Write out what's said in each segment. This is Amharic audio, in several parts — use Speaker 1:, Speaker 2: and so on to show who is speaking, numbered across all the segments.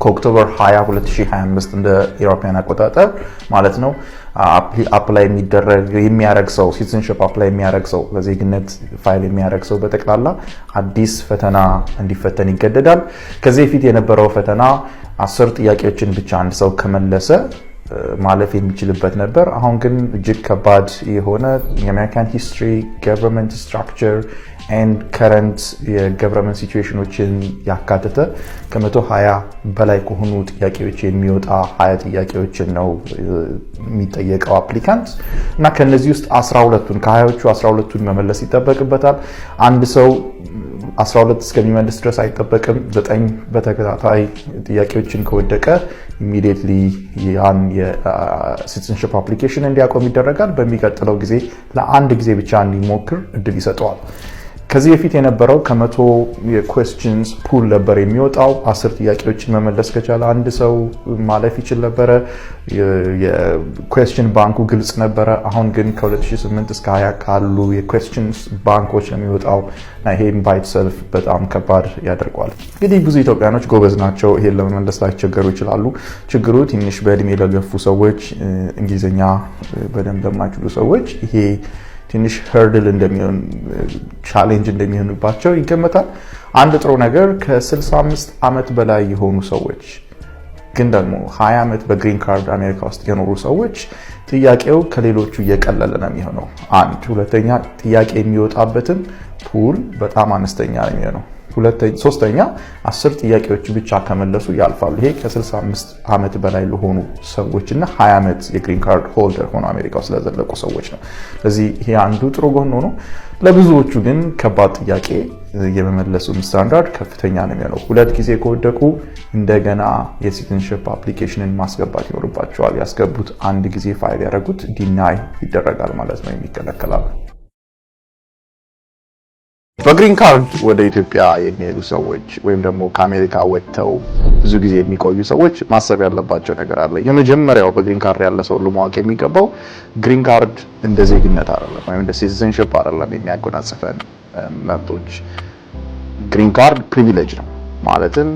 Speaker 1: ከኦክቶበር 20 2025 እንደ ኢሮፒያን አቆጣጠር ማለት ነው አፕላይ የሚያደርግ ሰው ሲቲዝንሺፕ አፕላይ የሚያደርግ ሰው ለዜግነት ፋይል የሚያደርግ ሰው በጠቅላላ አዲስ ፈተና እንዲፈተን ይገደዳል። ከዚህ በፊት የነበረው ፈተና 10 ጥያቄዎችን ብቻ አንድ ሰው ከመለሰ ማለፍ የሚችልበት ነበር። አሁን ግን እጅግ ከባድ የሆነ የአሜሪካን ሂስትሪ፣ ገቨርንመንት ስትራክቸር and current የገቨርንመንት ሲቹዌሽኖችን ያካተተ ከ120 በላይ ከሆኑ ጥያቄዎች የሚወጣ 20 ጥያቄዎችን ነው የሚጠየቀው አፕሊካንት እና ከነዚህ ውስጥ 12ቱን ከ20ዎቹ 12ቱን መመለስ ይጠበቅበታል። አንድ ሰው 12 እስከሚመልስ ድረስ አይጠበቅም። 9 በተከታታይ ጥያቄዎችን ከወደቀ ኢሚዲየትሊ ያን የሲቲዝንሺፕ አፕሊኬሽን እንዲያቆም ይደረጋል። በሚቀጥለው ጊዜ ለአንድ ጊዜ ብቻ እንዲሞክር እድል ይሰጠዋል። ከዚህ በፊት የነበረው ከ100 የኩዌስችንስ ፑል ነበር የሚወጣው። 10 ጥያቄዎችን መመለስ ከቻለ አንድ ሰው ማለፍ ይችል ነበረ። የኩዌስችን ባንኩ ግልጽ ነበረ። አሁን ግን ከ2008 እስከ 20 ካሉ የኩዌስችንስ ባንኮች ነው የሚወጣው እና ይሄም ባይት ሰልፍ በጣም ከባድ ያደርገዋል። እንግዲህ ብዙ ኢትዮጵያኖች ጎበዝ ናቸው፣ ይሄን ለመመለስ ላይቸገሩ ይችላሉ። ችግሩ ትንሽ በእድሜ ለገፉ ሰዎች፣ እንግሊዝኛ በደንብ ለማይችሉ ሰዎች ይሄ ትንሽ ሄርድል እንደሚሆን ቻሌንጅ እንደሚሆንባቸው ይገመታል። አንድ ጥሩ ነገር ከ65 ዓመት በላይ የሆኑ ሰዎች ግን ደግሞ 20 ዓመት በግሪን ካርድ አሜሪካ ውስጥ የኖሩ ሰዎች ጥያቄው ከሌሎቹ እየቀለለ ነው የሚሆነው። አንድ ሁለተኛ ጥያቄ የሚወጣበትን ፑል በጣም አነስተኛ ነው የሚሆነው። ሶስተኛ 10 ጥያቄዎች ብቻ ከመለሱ ያልፋሉ። ይሄ ከ65 ዓመት በላይ ለሆኑ ሰዎች እና 20 ዓመት የግሪን ካርድ ሆልደር ሆኖ አሜሪካ ውስጥ ለዘለቁ ሰዎች ነው። ስለዚህ ይሄ አንዱ ጥሩ ጎን ሆኖ ለብዙዎቹ ግን ከባድ ጥያቄ የመመለሱን ስታንዳርድ ከፍተኛ ነው የሚሆነው። 2 ጊዜ ከወደቁ እንደገና የሲቲዝንሺፕ አፕሊኬሽንን ማስገባት ይኖርባቸዋል። ያስገቡት አንድ ጊዜ ፋይል ያደረጉት ዲናይ ይደረጋል ማለት ነው፣ የሚከለከላል። በግሪን ካርድ ወደ ኢትዮጵያ የሚሄዱ ሰዎች ወይም ደግሞ ከአሜሪካ ወጥተው ብዙ ጊዜ የሚቆዩ ሰዎች ማሰብ ያለባቸው ነገር አለ። የመጀመሪያው በግሪን ካርድ ያለ ሰው ለማወቅ የሚገባው ግሪን ካርድ እንደ ዜግነት አይደለም ወይም እንደ ሲቲዝንሺፕ አይደለም የሚያጎናጽፈን መብቶች። ግሪን ካርድ ፕሪቪሌጅ ነው። ማለትም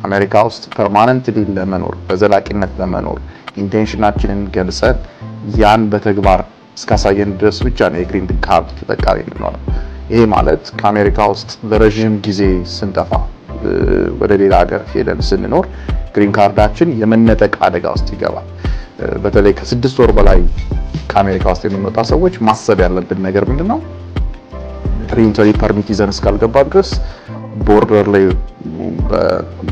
Speaker 1: አሜሪካ ውስጥ ፐርማነንትሊ ለመኖር በዘላቂነት ለመኖር ኢንቴንሽናችንን ገልጸን ያን በተግባር እስካሳየን ድረስ ብቻ ነው የግሪን ካርድ ተጠቃሚ የምንሆነው። ይሄ ማለት ከአሜሪካ ውስጥ ለረጅም ጊዜ ስንጠፋ ወደ ሌላ ሀገር ሄደን ስንኖር ግሪን ካርዳችን የመነጠቅ አደጋ ውስጥ ይገባል። በተለይ ከ6 ወር በላይ ከአሜሪካ ውስጥ የሚመጣ ሰዎች ማሰብ ያለብን ነገር ምንድነው? ሪኢንትሪ ፐርሚት ይዘን እስካልገባ ድረስ ቦርደር ላይ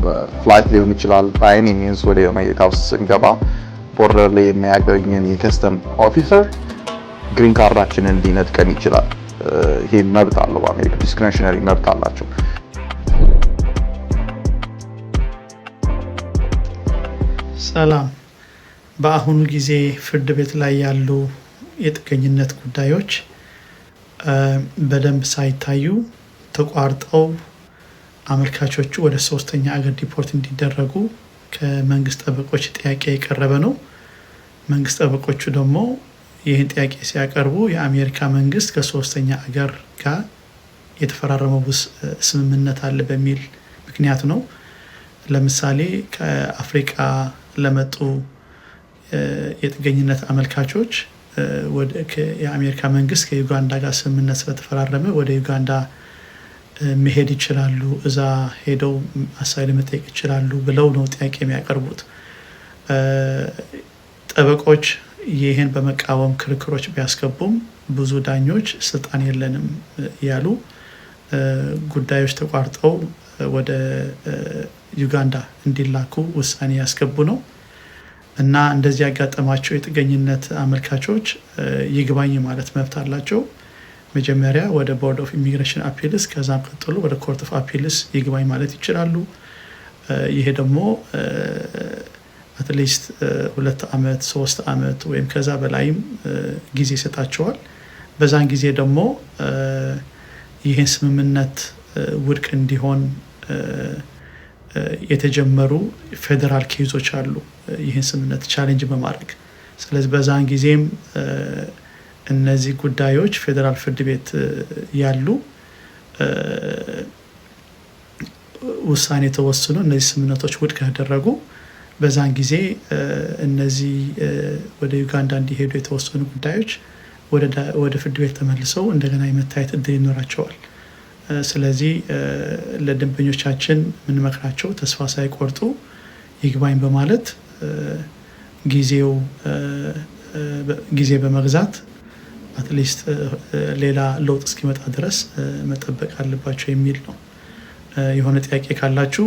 Speaker 1: በፍላይት ሊሆን ይችላል በአይኒ ሚንስ ወደ አሜሪካ ውስጥ ስንገባ ቦርደር ላይ የሚያገኘን የከስተም ኦፊሰር ግሪን ካርዳችንን ሊነጥቀን ይችላል። ይሄ መብት አለው። በአሜሪካ ዲስክሪሽነሪ መብት አላቸው።
Speaker 2: ሰላም። በአሁኑ ጊዜ ፍርድ ቤት ላይ ያሉ የጥገኝነት ጉዳዮች በደንብ ሳይታዩ ተቋርጠው አመልካቾቹ ወደ 3ኛ አገር ዲፖርት እንዲደረጉ ከመንግስት ጠበቆች ጥያቄ የቀረበ ነው። መንግስት ጠበቆቹ ደግሞ ይህን ጥያቄ ሲያቀርቡ የአሜሪካ መንግስት ከ3ኛ አገር ጋር የተፈራረመው ስምምነት አለ በሚል ምክንያት ነው። ለምሳሌ ከአፍሪካ ለመጡ የጥገኝነት አመልካቾች የአሜሪካ መንግስት ከዩጋንዳ ጋር ስምምነት ስለተፈራረመ ወደ ዩጋንዳ መሄድ ይችላሉ፣ እዛ ሄደው አሳይለም መጠየቅ ይችላሉ ብለው ነው ጥያቄ የሚያቀርቡት። ጠበቆች ይህን በመቃወም ክርክሮች ቢያስገቡም ብዙ ዳኞች ስልጣን የለንም ያሉ ጉዳዮች ተቋርጠው ወደ ዩጋንዳ እንዲላኩ ውሳኔ ያስገቡ ነው እና እንደዚህ ያጋጠማቸው የጥገኝነት አመልካቾች ይግባኝ ማለት መብት አላቸው። መጀመሪያ ወደ ቦርድ ኦፍ ኢሚግሬሽን አፒልስ ከዛም ቀጥሎ ወደ ኮርት ኦፍ አፒልስ ይግባኝ ማለት ይችላሉ። ይሄ ደግሞ አትሊስት 2 ዓመት 3 ዓመት ወይም ከዛ በላይም ጊዜ ይሰጣቸዋል። በዛን ጊዜ ደግሞ ይህን ስምምነት ውድቅ እንዲሆን የተጀመሩ ፌደራል ኬዞች አሉ ይህን ስምምነት ቻሌንጅ በማድረግ። ስለዚህ በዛን ጊዜም እነዚህ ጉዳዮች ፌደራል ፍርድ ቤት ያሉ ውሳኔ ተወስኖ እነዚህ ስምምነቶች ውድቅ ካደረጉ በዛን ጊዜ እነዚህ ወደ ዩጋንዳ እንዲሄዱ የተወሰኑ ጉዳዮች ወደ ፍርድ ቤት ተመልሰው እንደገና የመታየት እድል ይኖራቸዋል። ስለዚህ ለደንበኞቻችን የምንመክራቸው ተስፋ ሳይቆርጡ ይግባኝ በማለት ጊዜ በመግዛት አትሊስት ሌላ ለውጥ እስኪመጣ ድረስ መጠበቅ አለባቸው የሚል ነው። የሆነ ጥያቄ ካላችሁ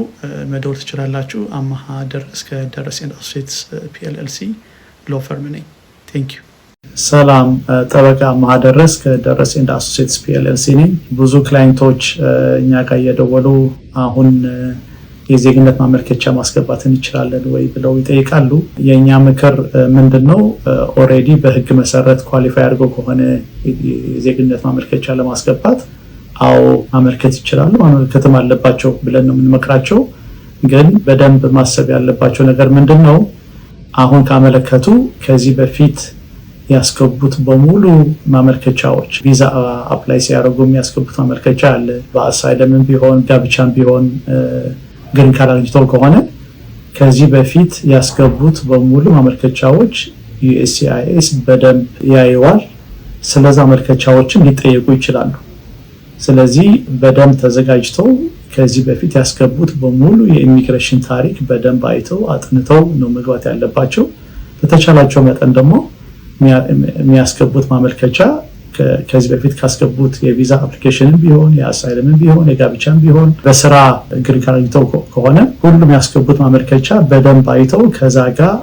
Speaker 2: መደወል ትችላላችሁ። አማሃ ደረስ ከደረስ ኤንድ አሶሲዬትስ ፒኤልኤልሲ ሎ ፈርም ነኝ። ቴንክ ዩ። ሰላም፣ ጠበቃ አማሃ ደረስ ከደረስ ኤንድ አሶሲዬትስ ፒኤልኤልሲ ነኝ። ብዙ ክላይንቶች እኛ ጋር እየደወሉ አሁን የዜግነት ማመልከቻ ማስገባት እንችላለን ወይ ብለው ይጠይቃሉ። የእኛ ምክር ምንድን ነው? ኦልሬዲ በህግ መሰረት ኳሊፋይ አድርገው ከሆነ የዜግነት ማመልከቻ ለማስገባት አዎ ማመልከት ይችላሉ፣ ማመልከትም አለባቸው ብለን ነው የምንመክራቸው። ግን በደንብ ማሰብ ያለባቸው ነገር ምንድን ነው? አሁን ካመለከቱ ከዚህ በፊት ያስገቡት በሙሉ ማመልከቻዎች ቪዛ አፕላይ ሲያደርጉ የሚያስገቡት ማመልከቻ አለ። በአሳይለምም ቢሆን ጋብቻም ቢሆን ግን ካላግኝተው ከሆነ ከዚህ በፊት ያስገቡት በሙሉ ማመልከቻዎች ዩኤስሲአይኤስ በደንብ ያየዋል። ስለዛ ማመልከቻዎችን ሊጠየቁ ይችላሉ። ስለዚህ በደንብ ተዘጋጅተው ከዚህ በፊት ያስገቡት በሙሉ የኢሚግሬሽን ታሪክ በደንብ አይተው አጥንተው ነው መግባት ያለባቸው። በተቻላቸው መጠን ደግሞ የሚያስገቡት ማመልከቻ ከዚህ በፊት ካስገቡት የቪዛ አፕሊኬሽንም ቢሆን የአሳይለምም ቢሆን የጋብቻም ቢሆን በስራ ግሪን ካርድ አግኝተው ከሆነ ሁሉም ያስገቡት ማመልከቻ በደንብ አይተው ከዛ ጋር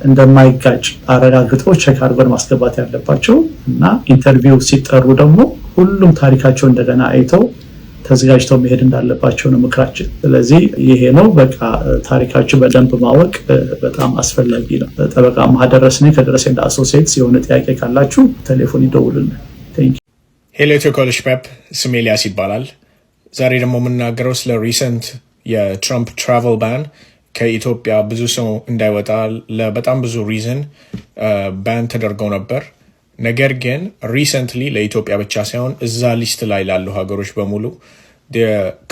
Speaker 2: እንደማይጋጭ አረጋግጠው ቼክ አድርገው ማስገባት ያለባቸው እና ኢንተርቪው ሲጠሩ ደግሞ ሁሉም ታሪካቸው እንደገና አይተው ተዘጋጅተው መሄድ እንዳለባቸው ነው ምክራችን። ስለዚህ ይሄ ነው በቃ ታሪካቸው በደንብ ማወቅ በጣም አስፈላጊ ነው። ጠበቃ አማሃ ደረስ ነኝ ከደረስ ኤንድ አሶሲዬትስ። የሆነ ጥያቄ ካላችሁ ቴሌፎን ይደውሉልን።
Speaker 3: ሄሎ ኢትዮ ኮሌጅ ፕሬፕ፣ ስሜ ኤልያስ ይባላል። ዛሬ ደግሞ የምናገረው ስለ ሪሰንት የትራምፕ ትራቨል ባን ከኢትዮጵያ ብዙ ሰው እንዳይወጣ ለበጣም ብዙ ሪዝን ባን ተደርገው ነበር። ነገር ግን ሪሰንትሊ ለኢትዮጵያ ብቻ ሳይሆን እዛ ሊስት ላይ ላሉ ሀገሮች በሙሉ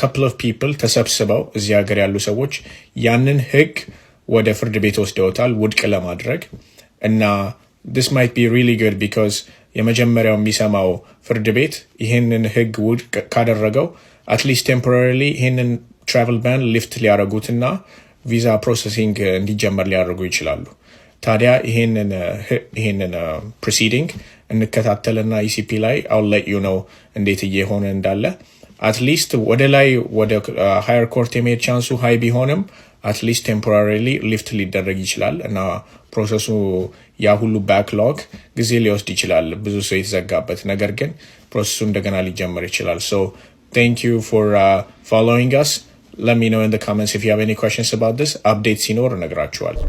Speaker 3: ካፕል ኦፍ ፒፕል ተሰብስበው እዚህ ሀገር ያሉ ሰዎች ያንን ህግ ወደ ፍርድ ቤት ወስደውታል ውድቅ ለማድረግ እና this might be really good because የመጀመሪያው የሚሰማው ፍርድ ቤት ይህንን ህግ ውድቅ ካደረገው አትሊስት ቴምፖራሪሊ ይህንን ትራቨል ባን ሊፍት ሊያደርጉትና ቪዛ ፕሮሰሲንግ እንዲጀመር ሊያደርጉ ይችላሉ። ታዲያ ይሄንን ፕሮሲዲንግ እንከታተልና ኢሲፒ ላይ አውል ሌት ዩ ኖው እንዴት እየሆነ እንዳለ። አትሊስት ወደ ላይ ወደ ሃየር ኮርት የመሄድ ቻንሱ ሃይ ቢሆንም አትሊስት ቴምፖራሪሊ ሊፍት ሊደረግ ይችላል እና ፕሮሰሱ ያ ሁሉ ባክሎግ ጊዜ ሊወስድ ይችላል፣ ብዙ ሰው የተዘጋበት ነገር ግን ፕሮሰሱ እንደገና ሊጀመር ይችላል። ሶ thank you for following us. Let me know in the comments if you have any questions about this. Updates ሲኖር እነግራችኋለሁ።